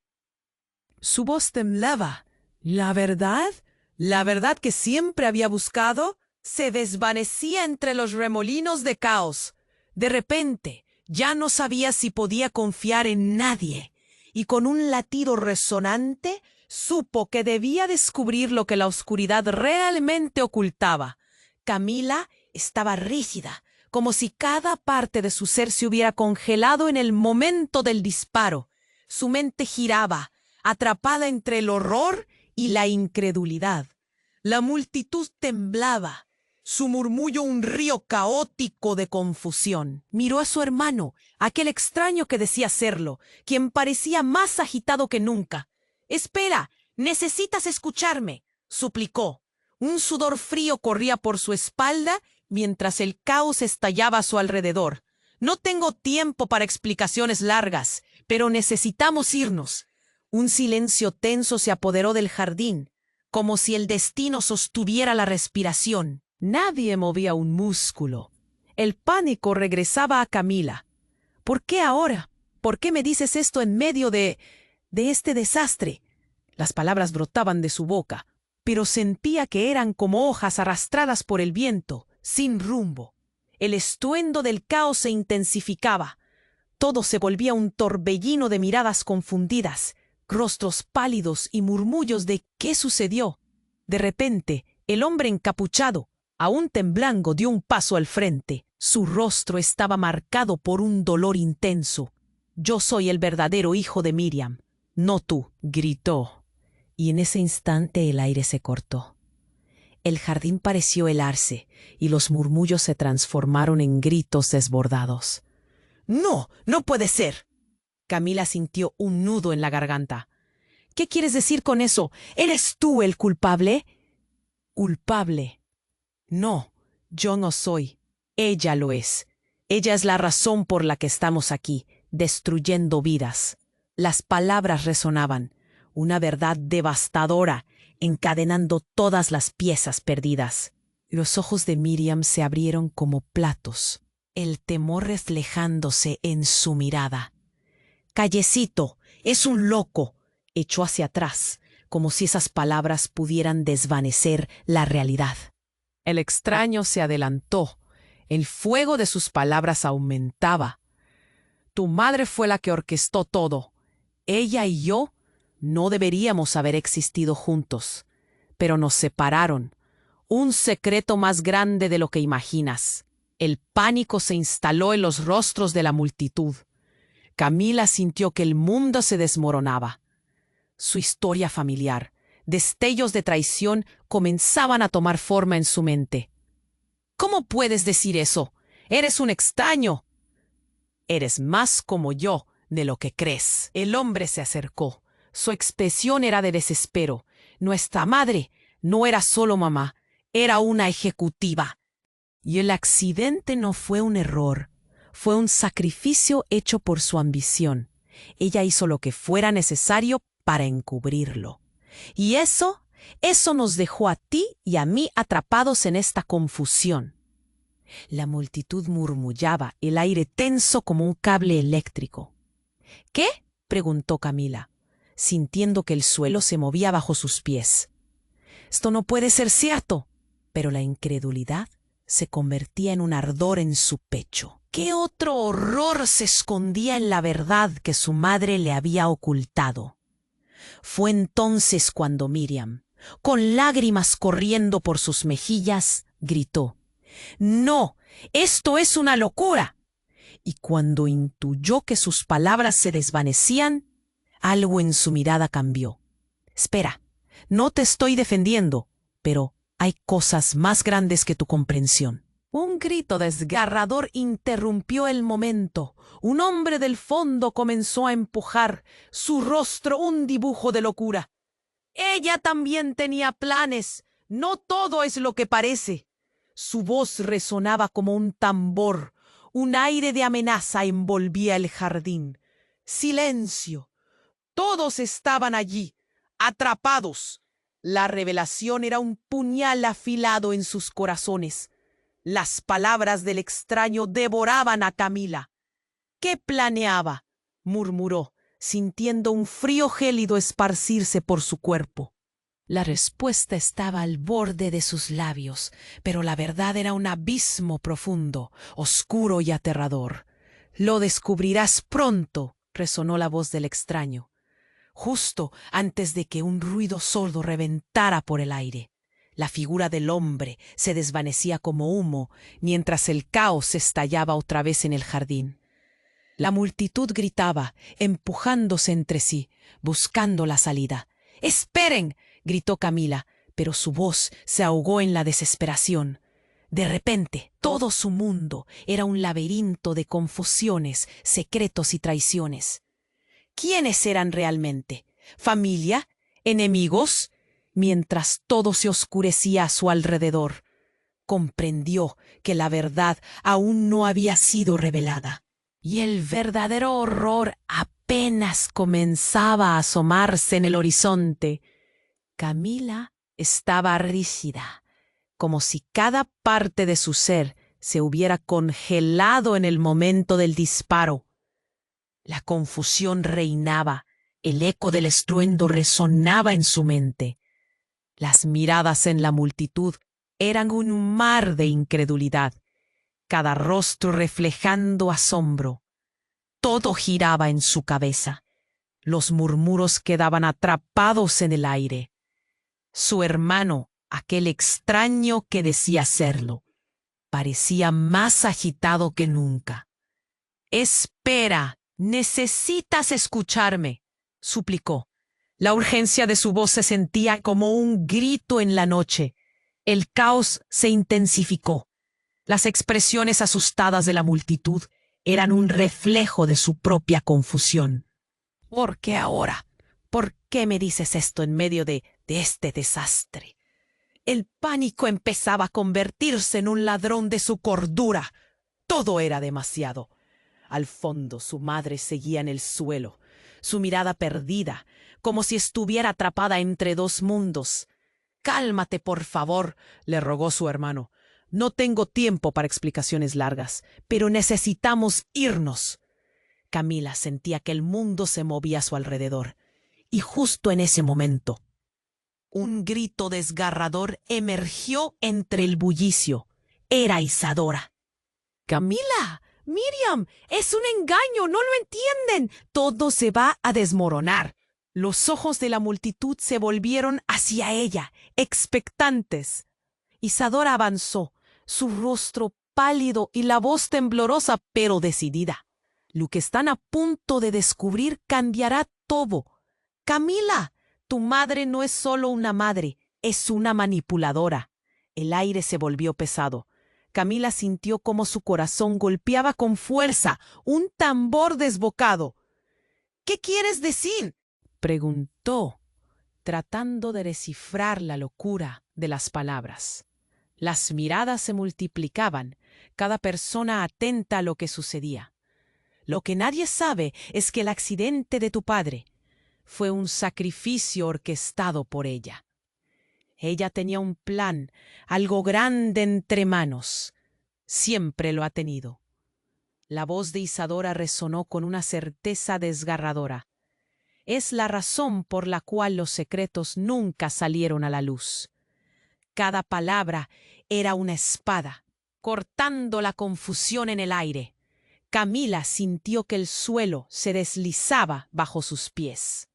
Speaker 1: Su voz temblaba. La verdad que siempre había buscado, se desvanecía entre los remolinos de caos. De repente, ya no sabía si podía confiar en nadie, y con un latido resonante, supo que debía descubrir lo que la oscuridad realmente ocultaba. Camila estaba rígida, como si cada parte de su ser se hubiera congelado en el momento del disparo. Su mente giraba, atrapada entre el horror y la incredulidad. La multitud temblaba, su murmullo un río caótico de confusión. Miró a su hermano, aquel extraño que decía serlo, quien parecía más agitado que nunca. «Espera, necesitas escucharme», suplicó. Un sudor frío corría por su espalda mientras el caos estallaba a su alrededor. «No tengo tiempo para explicaciones largas, pero necesitamos irnos». Un silencio tenso se apoderó del jardín, como si el destino sostuviera la respiración. Nadie movía un músculo. El pánico regresaba a Camila. «¿Por qué ahora? ¿Por qué me dices esto en medio de este desastre?». Las palabras brotaban de su boca, pero sentía que eran como hojas arrastradas por el viento, sin rumbo. El estruendo del caos se intensificaba. Todo se volvía un torbellino de miradas confundidas, rostros pálidos y murmullos de «¿qué sucedió?». De repente, el hombre encapuchado, aún temblando, dio un paso al frente. Su rostro estaba marcado por un dolor intenso. «Yo soy el verdadero hijo de Miriam, no tú», gritó. Y en ese instante el aire se cortó. El jardín pareció helarse y los murmullos se transformaron en gritos desbordados. «¡No! ¡No puede ser!». Camila sintió un nudo en la garganta. «¿Qué quieres decir con eso? ¿Eres tú el culpable?». «¿Culpable? No, yo no soy. Ella lo es. Ella es la razón por la que estamos aquí, destruyendo vidas». Las palabras resonaban, una verdad devastadora, encadenando todas las piezas perdidas. Los ojos de Miriam se abrieron como platos, el temor reflejándose en su mirada. «Callecito, es un loco», echó hacia atrás, como si esas palabras pudieran desvanecer la realidad. El extraño se adelantó. El fuego de sus palabras aumentaba. «Tu madre fue la que orquestó todo. Ella y yo no deberíamos haber existido juntos, pero nos separaron. Un secreto más grande de lo que imaginas». El pánico se instaló en los rostros de la multitud. Camila sintió que el mundo se desmoronaba. Su historia familiar, destellos de traición, comenzaban a tomar forma en su mente. «¿Cómo puedes decir eso? Eres un extraño». «Eres más como yo de lo que crees». El hombre se acercó, Su expresión era de desespero. Nuestra madre no era solo mamá, era una ejecutiva. Y el accidente no fue un error, fue un sacrificio hecho por su ambición. Ella hizo lo que fuera necesario para encubrirlo. Y eso nos dejó a ti y a mí atrapados en esta confusión. La multitud murmullaba, el aire tenso como un cable eléctrico. ¿Qué? Preguntó Camila, sintiendo que el suelo se movía bajo sus pies. Esto no puede ser cierto. Pero la incredulidad se convertía en un ardor en su pecho. ¿Qué otro horror se escondía en la verdad que su madre le había ocultado? Fue entonces cuando Miriam, con lágrimas corriendo por sus mejillas, gritó: «¡No! ¡Esto es una locura!». Y cuando intuyó que sus palabras se desvanecían, algo en su mirada cambió. «Espera, no te estoy defendiendo, pero hay cosas más grandes que tu comprensión». Un grito desgarrador interrumpió el momento. Un hombre del fondo comenzó a empujar, su rostro un dibujo de locura. Ella también tenía planes. No todo es lo que parece. Su voz resonaba como un tambor. Un aire de amenaza envolvía el jardín. Silencio. Todos estaban allí, atrapados. La revelación era un puñal afilado en sus corazones. Las palabras del extraño devoraban a Camila. «¿Qué planeaba?», murmuró, sintiendo un frío gélido esparcirse por su cuerpo. La respuesta estaba al borde de sus labios, pero la verdad era un abismo profundo, oscuro y aterrador. «Lo descubrirás pronto», resonó la voz del extraño, justo antes de que un ruido sordo reventara por el aire. La figura del hombre se desvanecía como humo, mientras el caos estallaba otra vez en el jardín. La multitud gritaba, empujándose entre sí, buscando la salida. «¡Esperen!», gritó Camila, pero su voz se ahogó en la desesperación. De repente, todo su mundo era un laberinto de confusiones, secretos y traiciones. ¿Quiénes eran realmente? ¿Familia? ¿Enemigos? Mientras todo se oscurecía a su alrededor, comprendió que la verdad aún no había sido revelada. Y el verdadero horror apenas comenzaba a asomarse en el horizonte. Camila estaba rígida, como si cada parte de su ser se hubiera congelado en el momento del disparo. La confusión reinaba, el eco del estruendo resonaba en su mente. Las miradas en la multitud eran un mar de incredulidad, cada rostro reflejando asombro. Todo giraba en su cabeza. Los murmuros quedaban atrapados en el aire. Su hermano, aquel extraño que decía serlo, parecía más agitado que nunca. «Espera, necesitas escucharme», suplicó. La urgencia de su voz se sentía como un grito en la noche. El caos se intensificó. Las expresiones asustadas de la multitud eran un reflejo de su propia confusión. «¿Por qué ahora? ¿Por qué me dices esto en medio de este desastre?». El pánico empezaba a convertirse en un ladrón de su cordura. Todo era demasiado. Al fondo su madre seguía en el suelo, su mirada perdida, como si estuviera atrapada entre dos mundos. «Cálmate, por favor», le rogó su hermano. «No tengo tiempo para explicaciones largas, pero necesitamos irnos». Camila sentía que el mundo se movía a su alrededor. Y justo en ese momento, un grito desgarrador emergió entre el bullicio. Era Isadora. «Camila, Miriam, es un engaño, no lo entienden. Todo se va a desmoronar». Los ojos de la multitud se volvieron hacia ella, expectantes. Isadora avanzó, su rostro pálido y la voz temblorosa pero decidida. «Lo que están a punto de descubrir cambiará todo. Camila, tu madre no es solo una madre, es una manipuladora». El aire se volvió pesado. Camila sintió como su corazón golpeaba con fuerza, un tambor desbocado. «¿Qué quieres decir?». Preguntó, tratando de descifrar la locura de las palabras. Las miradas se multiplicaban, cada persona atenta a lo que sucedía. Lo que nadie sabe es que el accidente de tu padre fue un sacrificio orquestado por ella. Ella tenía un plan, algo grande entre manos. Siempre lo ha tenido. La voz de Isadora resonó con una certeza desgarradora. Es la razón por la cual los secretos nunca salieron a la luz. Cada palabra era una espada, cortando la confusión en el aire. Camila sintió que el suelo se deslizaba bajo sus pies.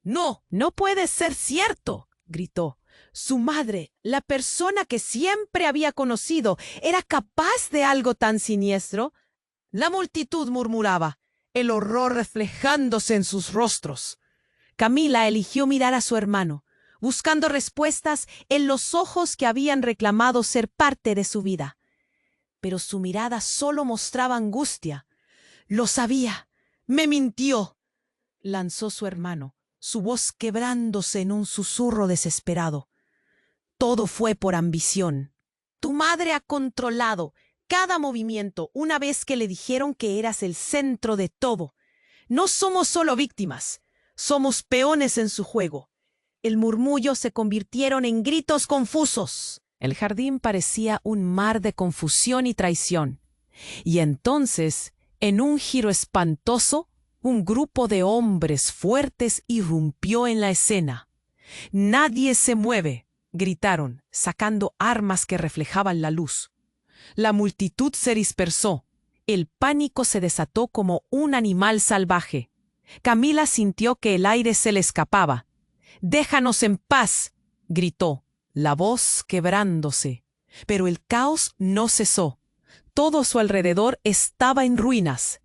Speaker 1: «¡No! ¡No puede ser cierto!», gritó. Su madre, la persona que siempre había conocido, ¿era capaz de algo tan siniestro? La multitud murmuraba, el horror reflejándose en sus rostros. Camila eligió mirar a su hermano, buscando respuestas en los ojos que habían reclamado ser parte de su vida. Pero su mirada solo mostraba angustia. «Lo sabía. Me mintió», lanzó su hermano, su voz quebrándose en un susurro desesperado. «Todo fue por ambición. Tu madre ha controlado cada movimiento una vez que le dijeron que eras el centro de todo. No somos solo víctimas, somos peones en su juego». El murmullo se convirtieron en gritos confusos. El jardín parecía un mar de confusión y traición. Y entonces, en un giro espantoso, un grupo de hombres fuertes irrumpió en la escena. «¡Nadie se mueve!», gritaron, sacando armas que reflejaban la luz. La multitud se dispersó. El pánico se desató como un animal salvaje. Camila sintió que el aire se le escapaba. «¡Déjanos en paz!», gritó, la voz quebrándose. Pero el caos no cesó. Todo su alrededor estaba en ruinas.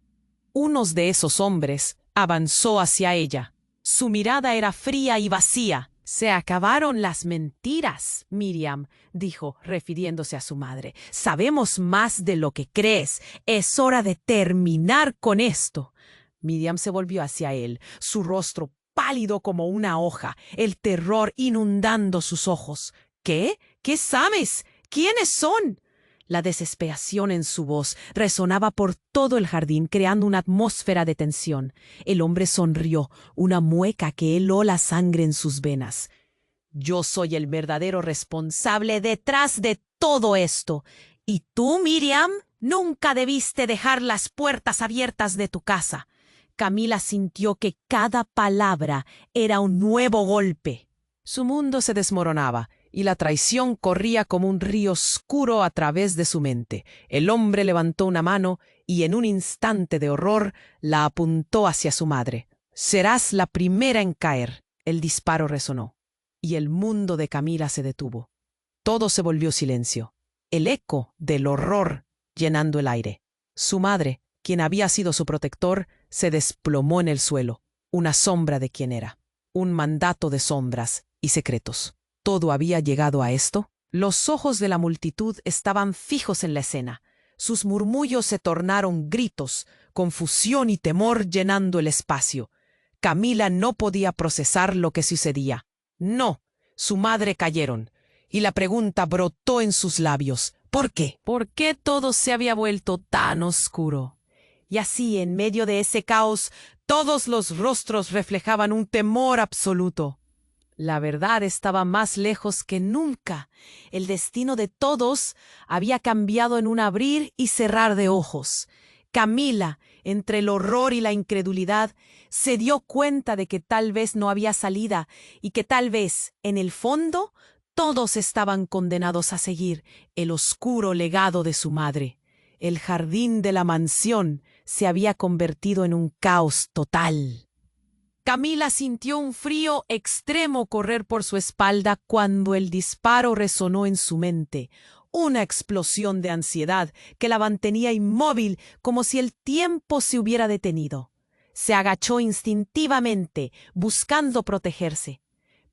Speaker 1: Uno de esos hombres avanzó hacia ella. Su mirada era fría y vacía. «Se acabaron las mentiras, Miriam», dijo, refiriéndose a su madre. «Sabemos más de lo que crees. Es hora de terminar con esto». Miriam se volvió hacia él, su rostro pálido como una hoja, el terror inundando sus ojos. «¿Qué? ¿Qué sabes? ¿Quiénes son?». La desesperación en su voz resonaba por todo el jardín, creando una atmósfera de tensión. El hombre sonrió, una mueca que heló la sangre en sus venas. «Yo soy el verdadero responsable detrás de todo esto. Y tú, Miriam, nunca debiste dejar las puertas abiertas de tu casa». Camila sintió que cada palabra era un nuevo golpe. Su mundo se desmoronaba y la traición corría como un río oscuro a través de su mente. El hombre levantó una mano y en un instante de horror la apuntó hacia su madre. «Serás la primera en caer». El disparo resonó y el mundo de Camila se detuvo. Todo se volvió silencio, el eco del horror llenando el aire. Su madre, quien había sido su protector, se desplomó en el suelo, una sombra de quien era, un mandato de sombras y secretos. ¿Todo había llegado a esto? Los ojos de la multitud estaban fijos en la escena. Sus murmullos se tornaron gritos, confusión y temor llenando el espacio. Camila no podía procesar lo que sucedía. No, su madre cayeron, y la pregunta brotó en sus labios. ¿Por qué? ¿Por qué todo se había vuelto tan oscuro? Y así, en medio de ese caos, todos los rostros reflejaban un temor absoluto. La verdad estaba más lejos que nunca. El destino de todos había cambiado en un abrir y cerrar de ojos. Camila, entre el horror y la incredulidad, se dio cuenta de que tal vez no había salida y que tal vez, en el fondo, todos estaban condenados a seguir el oscuro legado de su madre. El jardín de la mansión se había convertido en un caos total. Camila sintió un frío extremo correr por su espalda cuando el disparo resonó en su mente, una explosión de ansiedad que la mantenía inmóvil como si el tiempo se hubiera detenido. Se agachó instintivamente, buscando protegerse,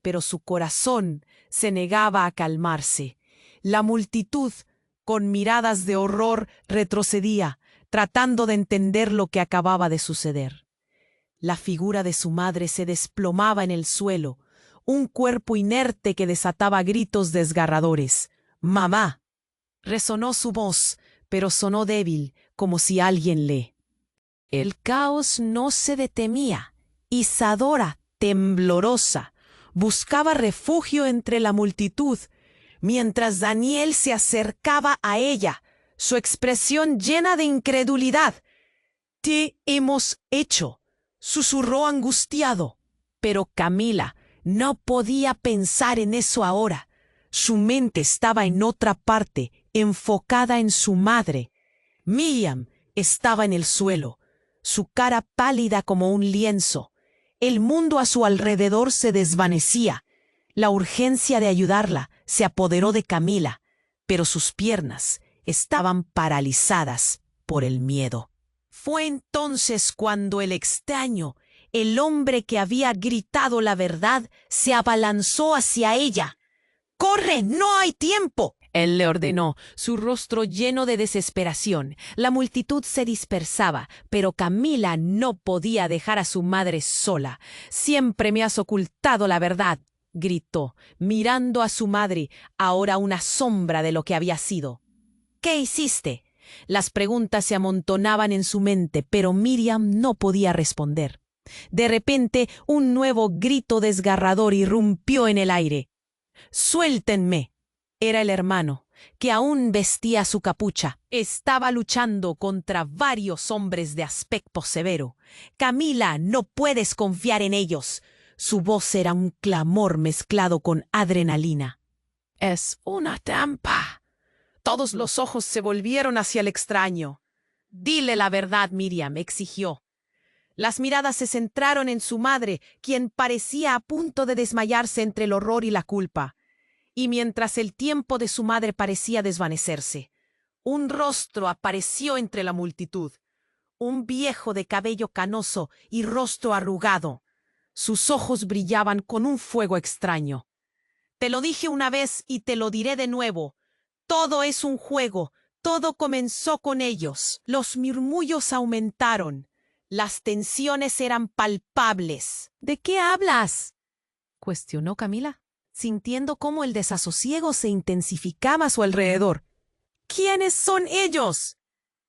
Speaker 1: pero su corazón se negaba a calmarse. La multitud, con miradas de horror, retrocedía, tratando de entender lo que acababa de suceder. La figura de su madre se desplomaba en el suelo, un cuerpo inerte que desataba gritos desgarradores. «¡Mamá!». Resonó su voz, pero sonó débil, como si alguien le... El caos no se detenía. Isadora, temblorosa, buscaba refugio entre la multitud, mientras Daniel se acercaba a ella, su expresión llena de incredulidad. «Te hemos hecho», susurró angustiado. Pero Camila no podía pensar en eso ahora. Su mente estaba en otra parte, enfocada en su madre. Miriam estaba en el suelo, su cara pálida como un lienzo. El mundo a su alrededor se desvanecía. La urgencia de ayudarla se apoderó de Camila, pero sus piernas estaban paralizadas por el miedo. Fue entonces cuando el extraño, el hombre que había gritado la verdad, se abalanzó hacia ella. «¡Corre! ¡No hay tiempo!», él le ordenó, su rostro lleno de desesperación. La multitud se dispersaba, pero Camila no podía dejar a su madre sola. «Siempre me has ocultado la verdad», gritó, mirando a su madre, ahora una sombra de lo que había sido. «¿Qué hiciste?». Las preguntas se amontonaban en su mente, pero Miriam no podía responder. De repente, un nuevo grito desgarrador irrumpió en el aire. «¡Suéltenme!». Era el hermano, que aún vestía su capucha. Estaba luchando contra varios hombres de aspecto severo. «Camila, no puedes confiar en ellos». Su voz era un clamor mezclado con adrenalina. «Es una trampa». Todos los ojos se volvieron hacia el extraño. «Dile la verdad, Miriam», exigió. Las miradas se centraron en su madre, quien parecía a punto de desmayarse entre el horror y la culpa. Y mientras el tiempo de su madre parecía desvanecerse, un rostro apareció entre la multitud. Un viejo de cabello canoso y rostro arrugado. Sus ojos brillaban con un fuego extraño. «Te lo dije una vez y te lo diré de nuevo. Todo es un juego. Todo comenzó con ellos». Los murmullos aumentaron. Las tensiones eran palpables. «¿De qué hablas?», cuestionó Camila, sintiendo cómo el desasosiego se intensificaba a su alrededor. «¿Quiénes son ellos?».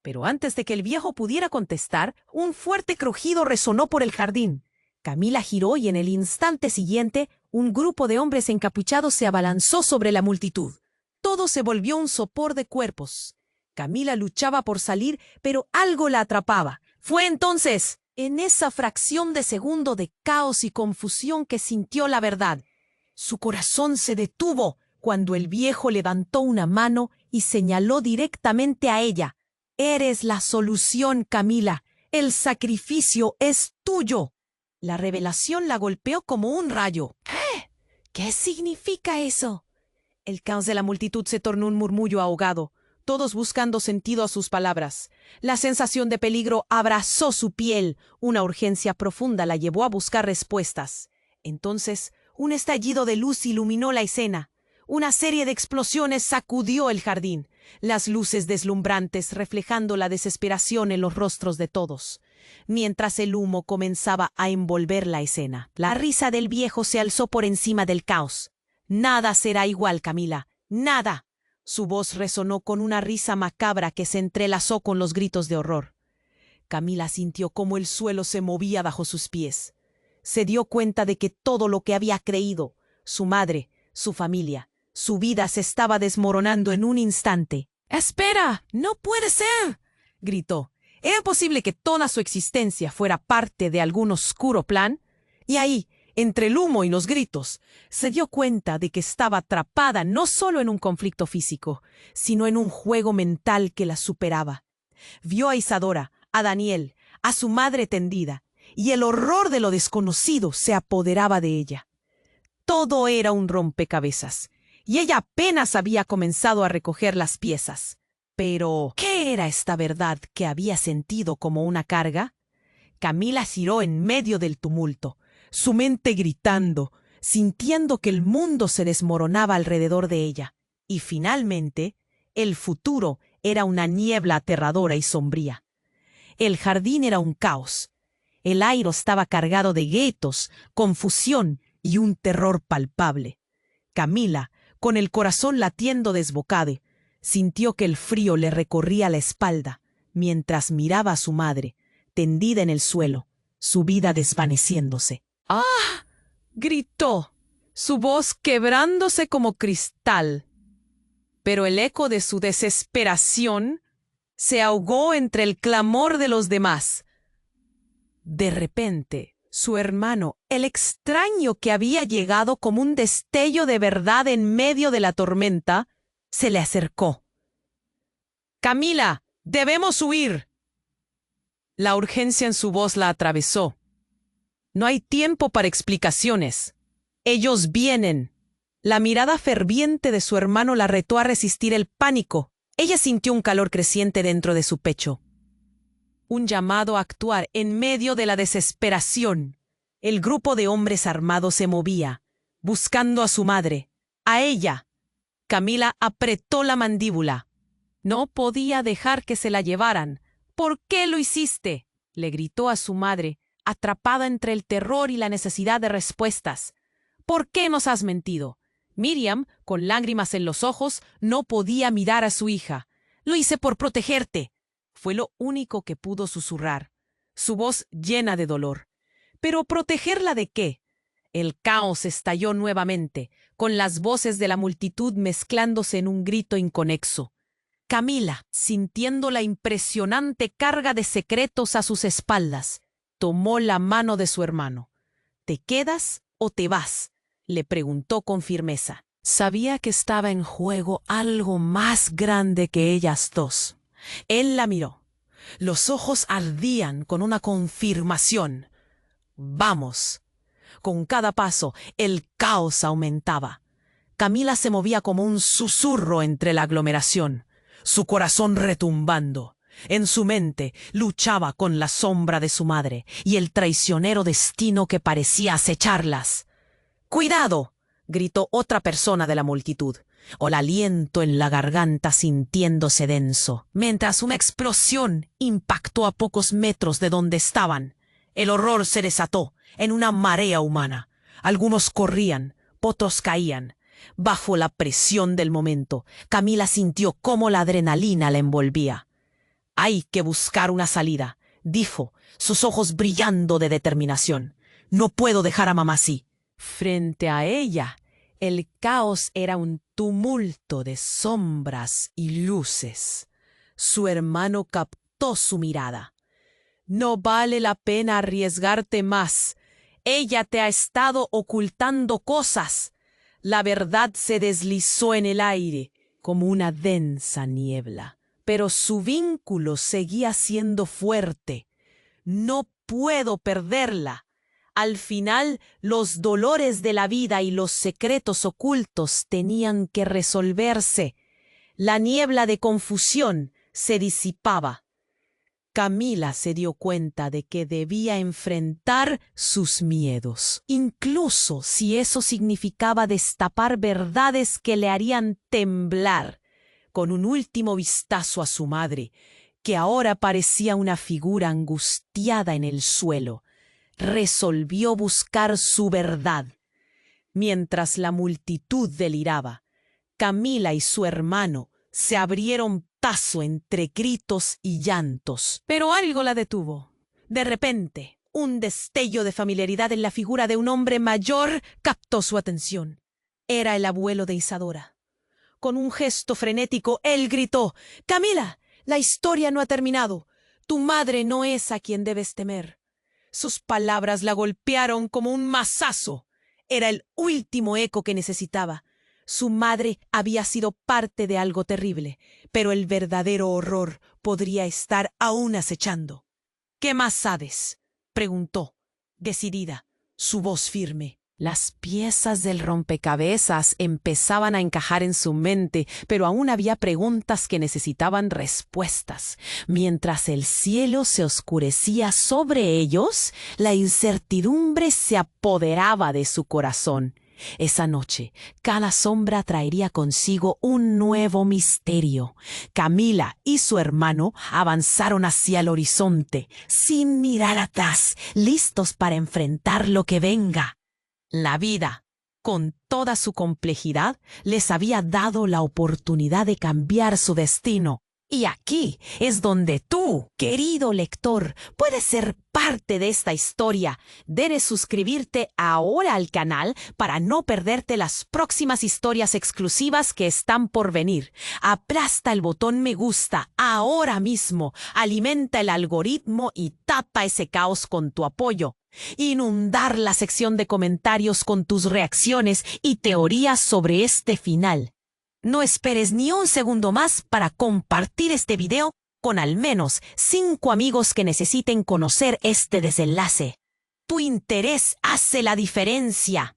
Speaker 1: Pero antes de que el viejo pudiera contestar, un fuerte crujido resonó por el jardín. Camila giró y en el instante siguiente, un grupo de hombres encapuchados se abalanzó sobre la multitud. Todo se volvió un sopor de cuerpos. Camila luchaba por salir, pero algo la atrapaba. Fue entonces, en esa fracción de segundo de caos y confusión, que sintió la verdad. Su corazón se detuvo cuando el viejo levantó una mano y señaló directamente a ella. «Eres la solución, Camila. El sacrificio es tuyo». La revelación la golpeó como un rayo. «¿Qué significa eso?». El caos de la multitud se tornó un murmullo ahogado, todos buscando sentido a sus palabras. La sensación de peligro abrazó su piel. Una urgencia profunda la llevó a buscar respuestas. Entonces, un estallido de luz iluminó la escena. Una serie de explosiones sacudió el jardín, las luces deslumbrantes reflejando la desesperación en los rostros de todos. Mientras el humo comenzaba a envolver la escena, la risa del viejo se alzó por encima del caos. «Nada será igual, Camila. Nada». Su voz resonó con una risa macabra que se entrelazó con los gritos de horror. Camila sintió cómo el suelo se movía bajo sus pies. Se dio cuenta de que todo lo que había creído, su madre, su familia, su vida, se estaba desmoronando en un instante. «¡Espera! ¡No puede ser!», gritó. ¿Era posible que toda su existencia fuera parte de algún oscuro plan? Y ahí, entre el humo y los gritos, se dio cuenta de que estaba atrapada no solo en un conflicto físico, sino en un juego mental que la superaba. Vio a Isadora, a Daniel, a su madre tendida, y el horror de lo desconocido se apoderaba de ella. Todo era un rompecabezas, y ella apenas había comenzado a recoger las piezas. Pero, ¿qué era esta verdad que había sentido como una carga? Camila giró en medio del tumulto, su mente gritando, sintiendo que el mundo se desmoronaba alrededor de ella. Y finalmente, el futuro era una niebla aterradora y sombría. El jardín era un caos. El aire estaba cargado de gritos, confusión y un terror palpable. Camila, con el corazón latiendo desbocado, sintió que el frío le recorría la espalda mientras miraba a su madre, tendida en el suelo, su vida desvaneciéndose. ¡Ah! Gritó, su voz quebrándose como cristal. Pero el eco de su desesperación se ahogó entre el clamor de los demás. De repente, su hermano, el extraño que había llegado como un destello de verdad en medio de la tormenta, se le acercó. «Camila, debemos huir». La urgencia en su voz la atravesó. «No hay tiempo para explicaciones. Ellos vienen». La mirada ferviente de su hermano la retó a resistir el pánico. Ella sintió un calor creciente dentro de su pecho. Un llamado a actuar en medio de la desesperación. El grupo de hombres armados se movía, buscando a su madre, a ella. Camila apretó la mandíbula. No podía dejar que se la llevaran. «¿Por qué lo hiciste?», le gritó a su madre, atrapada entre el terror y la necesidad de respuestas. «¿Por qué nos has mentido?». Miriam, con lágrimas en los ojos, no podía mirar a su hija. «Lo hice por protegerte», fue lo único que pudo susurrar, su voz llena de dolor. ¿Pero protegerla de qué? El caos estalló nuevamente, con las voces de la multitud mezclándose en un grito inconexo. Camila, sintiendo la impresionante carga de secretos a sus espaldas, tomó la mano de su hermano. «¿Te quedas o te vas?», le preguntó con firmeza. Sabía que estaba en juego algo más grande que ellas dos. Él la miró. Los ojos ardían con una confirmación. «Vamos». Con cada paso, el caos aumentaba. Camila se movía como un susurro entre la aglomeración, su corazón retumbando. En su mente luchaba con la sombra de su madre y el traicionero destino que parecía acecharlas. «¡Cuidado!», gritó otra persona de la multitud, el aliento en la garganta sintiéndose denso, mientras una explosión impactó a pocos metros de donde estaban. El horror se desató en una marea humana. Algunos corrían, otros caían. Bajo la presión del momento, Camila sintió cómo la adrenalina la envolvía. «Hay que buscar una salida», dijo, sus ojos brillando de determinación. «No puedo dejar a mamá así». Frente a ella, el caos era un tumulto de sombras y luces. Su hermano captó su mirada. «No vale la pena arriesgarte más. Ella te ha estado ocultando cosas». La verdad se deslizó en el aire como una densa niebla, pero su vínculo seguía siendo fuerte. «No puedo perderla». Al final, los dolores de la vida y los secretos ocultos tenían que resolverse. La niebla de confusión se disipaba. Camila se dio cuenta de que debía enfrentar sus miedos, incluso si eso significaba destapar verdades que le harían temblar. Con un último vistazo a su madre, que ahora parecía una figura angustiada en el suelo, resolvió buscar su verdad. Mientras la multitud deliraba, Camila y su hermano se abrieron paso entre gritos y llantos. Pero algo la detuvo. De repente, un destello de familiaridad en la figura de un hombre mayor captó su atención. Era el abuelo de Isadora. Con un gesto frenético, él gritó: «Camila, la historia no ha terminado. Tu madre no es a quien debes temer». Sus palabras la golpearon como un mazazo. Era el último eco que necesitaba. Su madre había sido parte de algo terrible, pero el verdadero horror podría estar aún acechando. «¿Qué más sabes?», preguntó, decidida, su voz firme. Las piezas del rompecabezas empezaban a encajar en su mente, pero aún había preguntas que necesitaban respuestas. Mientras el cielo se oscurecía sobre ellos, la incertidumbre se apoderaba de su corazón. Esa noche, cada sombra traería consigo un nuevo misterio. Camila y su hermano avanzaron hacia el horizonte, sin mirar atrás, listos para enfrentar lo que venga. La vida, con toda su complejidad, les había dado la oportunidad de cambiar su destino. Y aquí es donde tú, querido lector, puedes ser parte de esta historia. Debes suscribirte ahora al canal para no perderte las próximas historias exclusivas que están por venir. Aplasta el botón me gusta ahora mismo, alimenta el algoritmo y tapa ese caos con tu apoyo. Inundar la sección de comentarios con tus reacciones y teorías sobre este final. No esperes ni un segundo más para compartir este video con al menos 5 amigos que necesiten conocer este desenlace. Tu interés hace la diferencia.